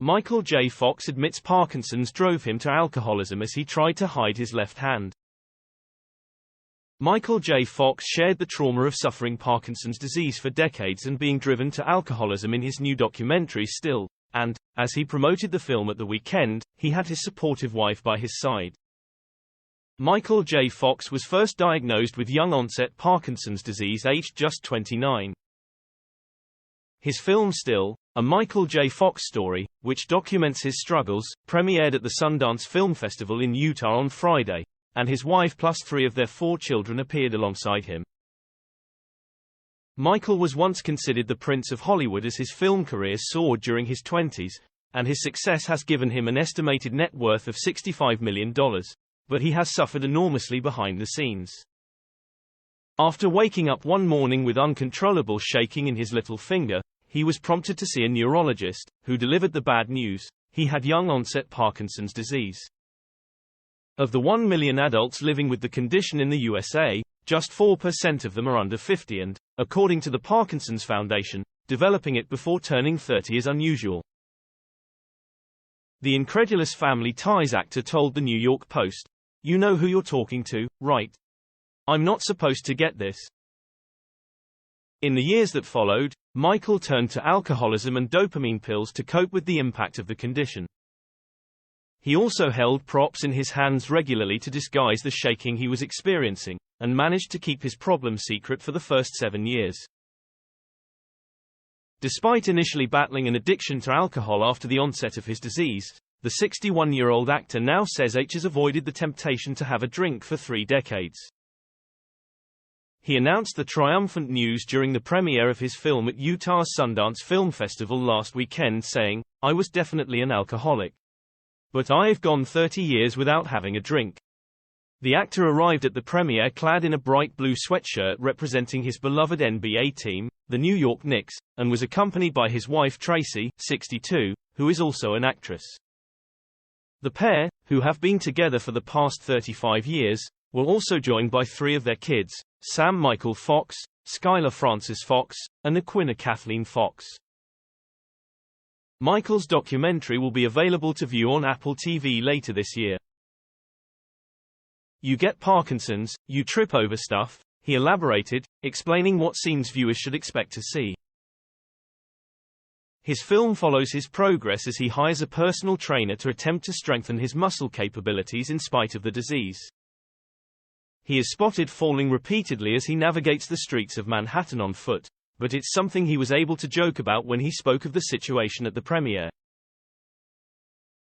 Michael J. Fox admits Parkinson's drove him to alcoholism as he tried to hide his left hand. Michael J. Fox shared the trauma of suffering Parkinson's disease for decades and being driven to alcoholism in his new documentary Still, and, as he promoted the film at the weekend, he had his supportive wife by his side. Michael J. Fox was first diagnosed with young-onset Parkinson's disease aged just 29. His film Still, a Michael J. Fox story, which documents his struggles, premiered at the Sundance Film Festival in Utah on Friday, and his wife plus 3 of their 4 children appeared alongside him. Michael was once considered the Prince of Hollywood as his film career soared during his 20s, and his success has given him an estimated net worth of $65 million, but he has suffered enormously behind the scenes. After waking up one morning with uncontrollable shaking in his little finger, he was prompted to see a neurologist, who delivered the bad news: he had young-onset Parkinson's disease. Of the 1 million adults living with the condition in the USA, just 4% of them are under 50 and, according to the Parkinson's Foundation, developing it before turning 30 is unusual. The incredulous Family Ties actor told the New York Post, "You know who you're talking to, right? I'm not supposed to get this." In the years that followed, Michael turned to alcoholism and dopamine pills to cope with the impact of the condition. He also held props in his hands regularly to disguise the shaking he was experiencing, and managed to keep his problem secret for the first 7 years. Despite initially battling an addiction to alcohol after the onset of his disease, the 61-year-old actor now says H has avoided the temptation to have a drink for 3 decades. He announced the triumphant news during the premiere of his film at Utah's Sundance Film Festival last weekend, saying, "I was definitely an alcoholic. But I've gone 30 years without having a drink." The actor arrived at the premiere clad in a bright blue sweatshirt representing his beloved NBA team, the New York Knicks, and was accompanied by his wife Tracy, 62, who is also an actress. The pair, who have been together for the past 35 years, were also joined by 3 of their kids, Sam Michael Fox, Skylar Francis Fox, and Aquina Kathleen Fox. Michael's documentary will be available to view on Apple TV later this year. "You get Parkinson's, you trip over stuff," he elaborated, explaining what scenes viewers should expect to see. His film follows his progress as he hires a personal trainer to attempt to strengthen his muscle capabilities in spite of the disease. He is spotted falling repeatedly as he navigates the streets of Manhattan on foot, but it's something he was able to joke about when he spoke of the situation at the premiere.